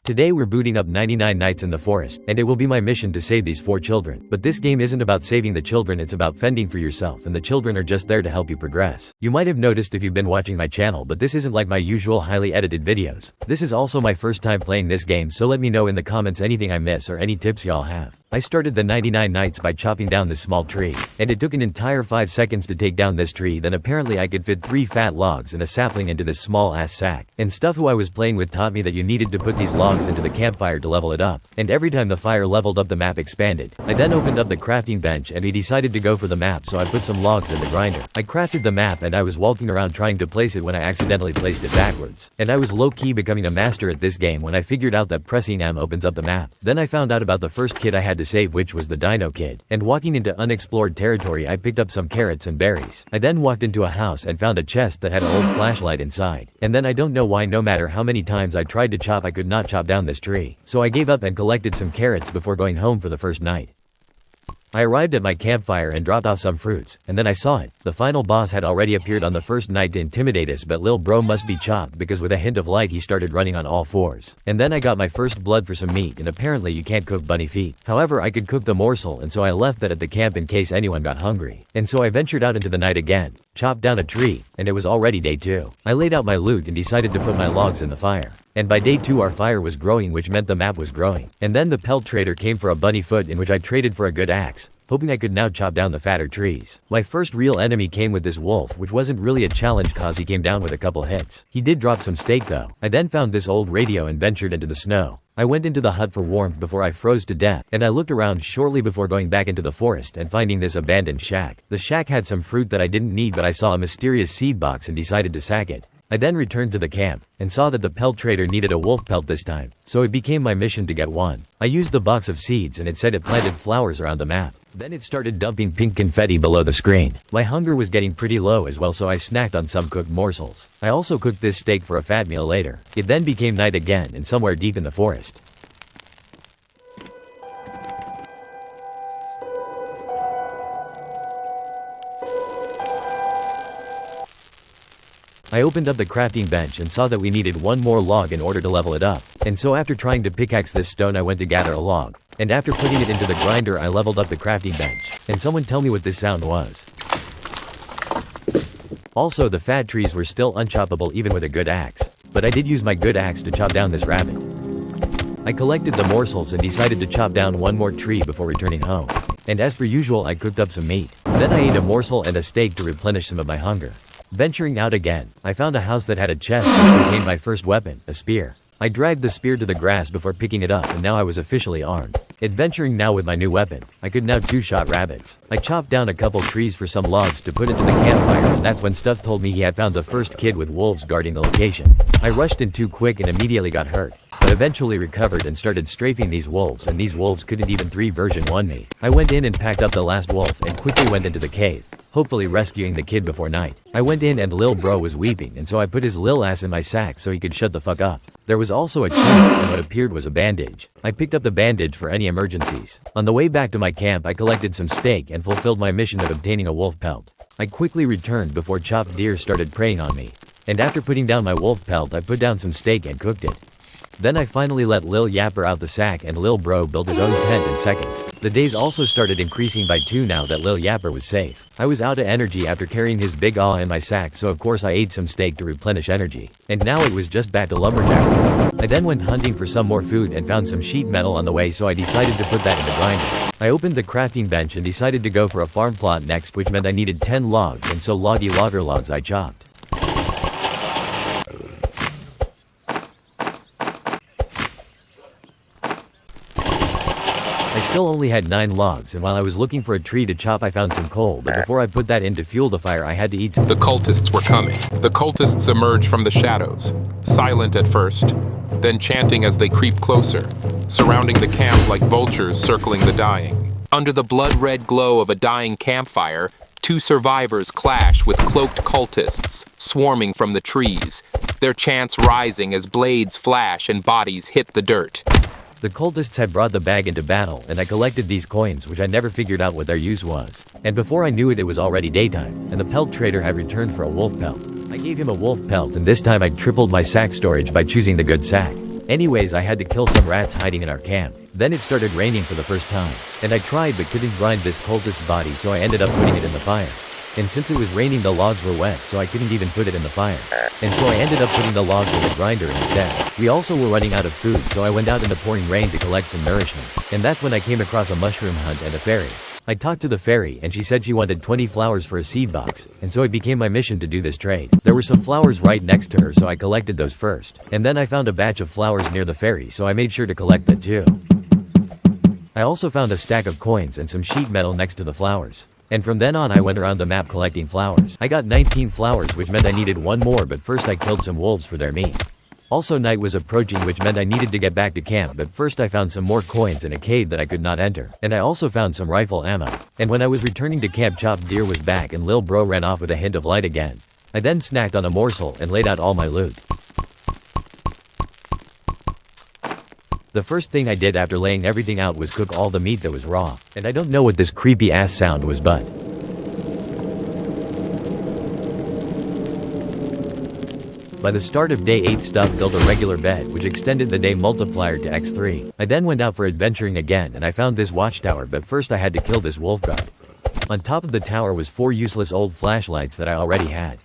Today we're booting up 99 Nights in the Forest, and it will be my mission to save these 4 children. But this game isn't about saving the children, it's about fending for yourself, and the children are just there to help you progress. You might have noticed if you've been watching my channel, but this isn't like my usual highly edited videos. This is also my first time playing this game, so let me know in the comments anything I miss or any tips y'all have. I started the 99 nights by chopping down this small tree, and it took an entire 5 seconds to take down this tree. Then apparently I could fit 3 fat logs and a sapling into this small ass sack. And stuff who I was playing with taught me that you needed to put these logs into the campfire to level it up. And every time the fire leveled up, the map expanded. I then opened up the crafting bench and we decided to go for the map, so I put some logs in the grinder. I crafted the map and I was walking around trying to place it when I accidentally placed it backwards. And I was low-key becoming a master at this game when I figured out that pressing M opens up the map. Then I found out about the first kid I had to save, which was the Dino Kid. And walking into unexplored territory, I picked up some carrots and berries. I then walked into a house and found a chest that had an old flashlight inside. And then I don't know why, no matter how many times I tried to chop, I could not chop down this tree. So I gave up and collected some carrots before going home for the first night. I arrived at my campfire and dropped off some fruits, and then I saw it. The final boss had already appeared on the first night to intimidate us, but lil bro must be chopped because with a hint of light he started running on all 4s. And then I got my first blood for some meat, and apparently you can't cook bunny feet. However, I could cook the morsel, and so I left that at the camp in case anyone got hungry. And so I ventured out into the night again, chopped down a tree, and it was already day 2. I laid out my loot and decided to put my logs in the fire. And by day 2 our fire was growing, which meant the map was growing. And then the pelt trader came for a bunny foot, in which I traded for a good axe, hoping I could now chop down the fatter trees. My first real enemy came with this wolf, which wasn't really a challenge cause he came down with a couple hits. He did drop some steak though. I then found this old radio and ventured into the snow. I went into the hut for warmth before I froze to death, and I looked around shortly before going back into the forest and finding this abandoned shack. The shack had some fruit that I didn't need, but I saw a mysterious seed box and decided to sack it. I then returned to the camp, and saw that the pelt trader needed a wolf pelt this time, so it became my mission to get one. I used the box of seeds and it said it planted flowers around the map. Then it started dumping pink confetti below the screen. My hunger was getting pretty low as well, so I snacked on some cooked morsels. I also cooked this steak for a fat meal later. It then became night again and somewhere deep in the forest. I opened up the crafting bench and saw that we needed 1 more log in order to level it up. And so after trying to pickaxe this stone, I went to gather a log. And after putting it into the grinder, I leveled up the crafting bench. And someone tell me what this sound was. Also, the fat trees were still unchoppable even with a good axe. But I did use my good axe to chop down this rabbit. I collected the morsels and decided to chop down 1 more tree before returning home. And as per usual, I cooked up some meat. Then I ate a morsel and a steak to replenish some of my hunger. Venturing out again, I found a house that had a chest which became my first weapon, a spear. I dragged the spear to the grass before picking it up, and now I was officially armed. Adventuring now with my new weapon, I could now 2-shot rabbits. I chopped down a couple trees for some logs to put into the campfire, and that's when Stuff told me he had found the first kid with wolves guarding the location. I rushed in too quick and immediately got hurt, but eventually recovered and started strafing these wolves, and these wolves couldn't even 3 version 1 me. I went in and packed up the last wolf and quickly went into the cave, hopefully rescuing the kid before night. I went in and lil bro was weeping, and so I put his lil ass in my sack so he could shut the fuck up. There was also a chest, and what appeared was a bandage. I picked up the bandage for any emergencies. On the way back to my camp, I collected some steak and fulfilled my mission of obtaining a wolf pelt. I quickly returned before chopped deer started preying on me. And after putting down my wolf pelt, I put down some steak and cooked it. Then I finally let Lil Yapper out the sack, and Lil Bro built his own tent in seconds. The days also started increasing by 2 now that Lil Yapper was safe. I was out of energy after carrying his big aw in my sack, so of course I ate some steak to replenish energy. And now it was just back to lumberjack. I then went hunting for some more food and found some sheet metal on the way, so I decided to put that in the grinder. I opened the crafting bench and decided to go for a farm plot next, which meant I needed 10 logs, and so logger logs I chopped. I still only had 9 logs, and while I was looking for a tree to chop, I found some coal, but before I put that in to fuel the fire, I had to eat some. The cultists were coming. The cultists emerge from the shadows, silent at first, then chanting as they creep closer, surrounding the camp like vultures circling the dying. Under the blood-red glow of a dying campfire, 2 survivors clash with cloaked cultists swarming from the trees, their chants rising as blades flash and bodies hit the dirt. The cultists had brought the bag into battle, and I collected these coins, which I never figured out what their use was. And before I knew it, it was already daytime, and the pelt trader had returned for a wolf pelt. I gave him a wolf pelt, and this time I tripled my sack storage by choosing the good sack. Anyways, I had to kill some rats hiding in our camp. Then it started raining for the first time. And I tried but couldn't grind this cultist body, so I ended up putting it in the fire. And since it was raining, the logs were wet, so I couldn't even put it in the fire. And so I ended up putting the logs in the grinder instead. We also were running out of food, so I went out in the pouring rain to collect some nourishment. And that's when I came across a mushroom hunt and a fairy. I talked to the fairy and she said she wanted 20 flowers for a seed box, and so it became my mission to do this trade. There were some flowers right next to her, so I collected those first. And then I found a batch of flowers near the fairy, so I made sure to collect that too. I also found a stack of coins and some sheet metal next to the flowers. And from then on I went around the map collecting flowers. I got 19 flowers, which meant I needed one more, but first I killed some wolves for their meat. Also, night was approaching, which meant I needed to get back to camp, but first I found some more coins in a cave that I could not enter. And I also found some rifle ammo. And when I was returning to camp, Chopped Deer was back and Lil Bro ran off with a hint of light again. I then snacked on a morsel and laid out all my loot. The first thing I did after laying everything out was cook all the meat that was raw. And I don't know what this creepy ass sound was, but by the start of day 8, Stuff built a regular bed, which extended the day multiplier to x3. I then went out for adventuring again and I found this watchtower, but first I had to kill this wolf guard. On top of the tower was 4 useless old flashlights that I already had.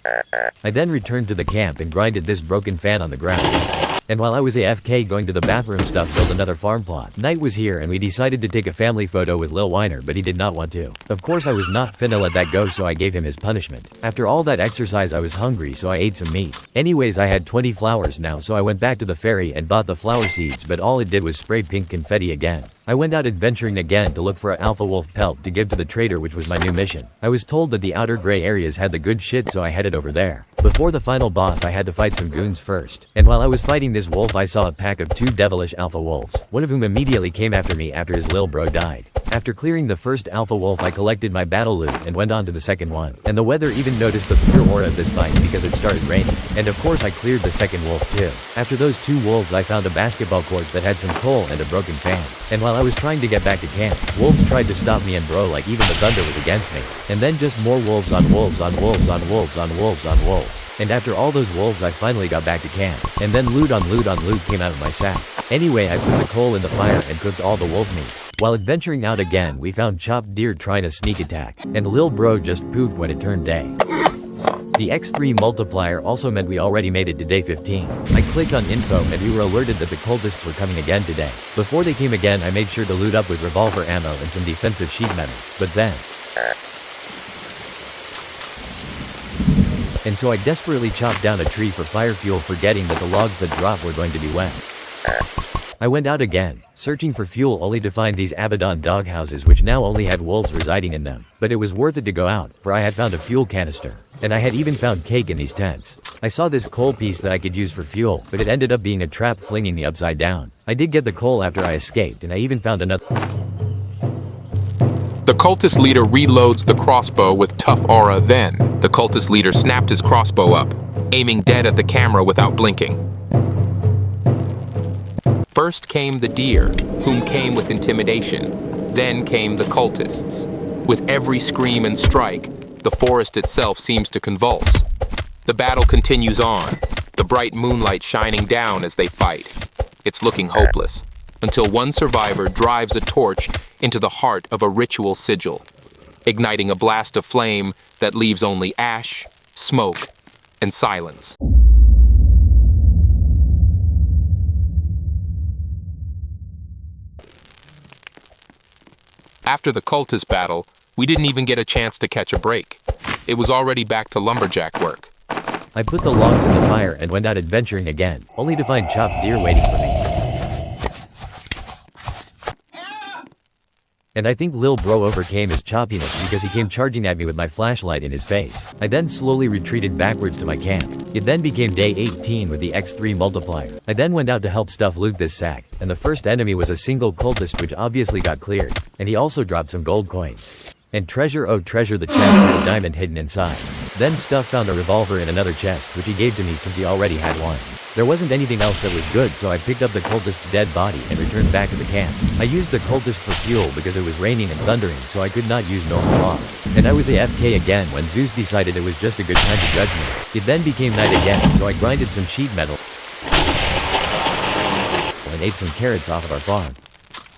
I then returned to the camp and grinded this broken fan on the ground. And while I was AFK going to the bathroom, Stuff built another farm plot. Night was here and we decided to take a family photo with Lil Weiner, but he did not want to. Of course I was not finna let that go, so I gave him his punishment. After all that exercise I was hungry, so I ate some meat. Anyways, I had 20 flowers now, so I went back to the ferry and bought the flower seeds, but all it did was spray pink confetti again. I went out adventuring again to look for an alpha wolf pelt to give to the trader, which was my new mission. I was told that the outer gray areas had the good shit, so I headed over there. Before the final boss I had to fight some goons first. And while I was fighting this wolf I saw a pack of 2 devilish alpha wolves, one of whom immediately came after me after his lil bro died. After clearing the first alpha wolf I collected my battle loot and went on to the second one. And the weather even noticed the pure aura of this fight because it started raining. And of course I cleared the second wolf too. After those 2 wolves I found a basketball court that had some coal and a broken fan. And while I was trying to get back to camp, wolves tried to stop me, and bro, like even the thunder was against me. And then just more wolves on wolves on wolves on wolves on wolves on wolves. And after all those wolves I finally got back to camp. And then loot on loot on loot came out of my sack. Anyway, I put the coal in the fire and cooked all the wolf meat. While adventuring out again we found Chopped Deer trying a sneak attack. And Lil Bro just poofed when it turned day. The x3 multiplier also meant we already made it to day 15. I clicked on info and we were alerted that the cultists were coming again today. Before they came again I made sure to loot up with revolver ammo and some defensive sheet metal. But then and so I desperately chopped down a tree for fire fuel, forgetting that the logs that dropped were going to be wet. I went out again, searching for fuel, only to find these Abaddon doghouses, which now only had wolves residing in them. But it was worth it to go out, for I had found a fuel canister. And I had even found cake in these tents. I saw this coal piece that I could use for fuel, but it ended up being a trap, flinging me upside down. I did get the coal after I escaped, and I even found another. The cultist leader reloads the crossbow with tough aura. Then, the cultist leader snapped his crossbow up, aiming dead at the camera without blinking. First came the deer, whom came with intimidation. Then came the cultists. With every scream and strike, the forest itself seems to convulse. The battle continues on, the bright moonlight shining down as they fight. It's looking hopeless, until one survivor drives a torch into the heart of a ritual sigil, igniting a blast of flame that leaves only ash, smoke, and silence. After the cultist battle, we didn't even get a chance to catch a break. It was already back to lumberjack work. I put the logs in the fire and went out adventuring again, only to find Chopped Deer waiting for me. And I think Lil Bro overcame his choppiness because he came charging at me with my flashlight in his face. I then slowly retreated backwards to my camp. It then became day 18 with the x3 multiplier. I then went out to help Stuff loot this sack, and the first enemy was a single cultist, which obviously got cleared. And he also dropped some gold coins. And treasure, oh treasure, the chest with a diamond hidden inside. Then Stuff found a revolver in another chest, which he gave to me since he already had one. There wasn't anything else that was good, so I picked up the cultist's dead body and returned back to the camp. I used the cultist for fuel because it was raining and thundering, so I could not use normal logs. And I was AFK again when Zeus decided it was just a good time to judge me. It then became night again, so I grinded some sheet metal. and ate some carrots off of our farm.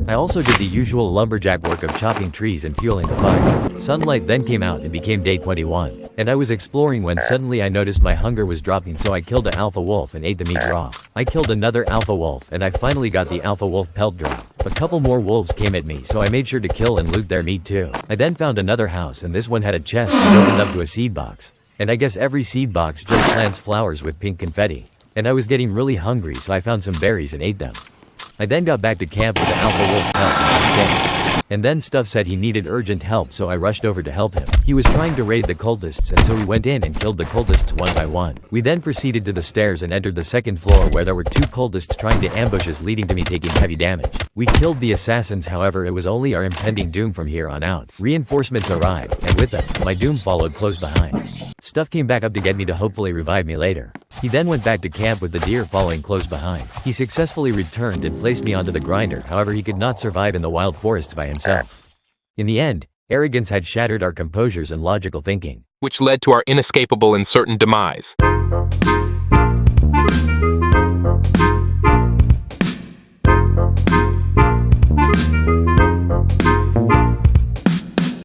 I also did the usual lumberjack work of chopping trees and fueling the fire. Sunlight then came out and became day 21. And I was exploring when suddenly I noticed my hunger was dropping, so I killed an alpha wolf and ate the meat raw. I killed another alpha wolf and I finally got the alpha wolf pelt drop. A couple more wolves came at me, so I made sure to kill and loot their meat too. I then found another house, and this one had a chest and opened up to a seed box. And I guess every seed box just plants flowers with pink confetti. And I was getting really hungry, so I found some berries and ate them. I then got back to camp with the alpha wolf pelt and some steak. And then Stuff said he needed urgent help, so I rushed over to help him. He was trying to raid the cultists, and so we went in and killed the cultists one by one. We then proceeded to the stairs and entered the second floor, where there were two cultists trying to ambush us, leading to me taking heavy damage. We killed the assassins, however it was only our impending doom from here on out. Reinforcements arrived, and with them, my doom followed close behind. Stuff came back up to get me to hopefully revive me later. He then went back to camp with the deer following close behind. He successfully returned and placed me onto the grinder, however he could not survive in the wild forests by himself. In the end, arrogance had shattered our composures and logical thinking, which led to our inescapable and certain demise.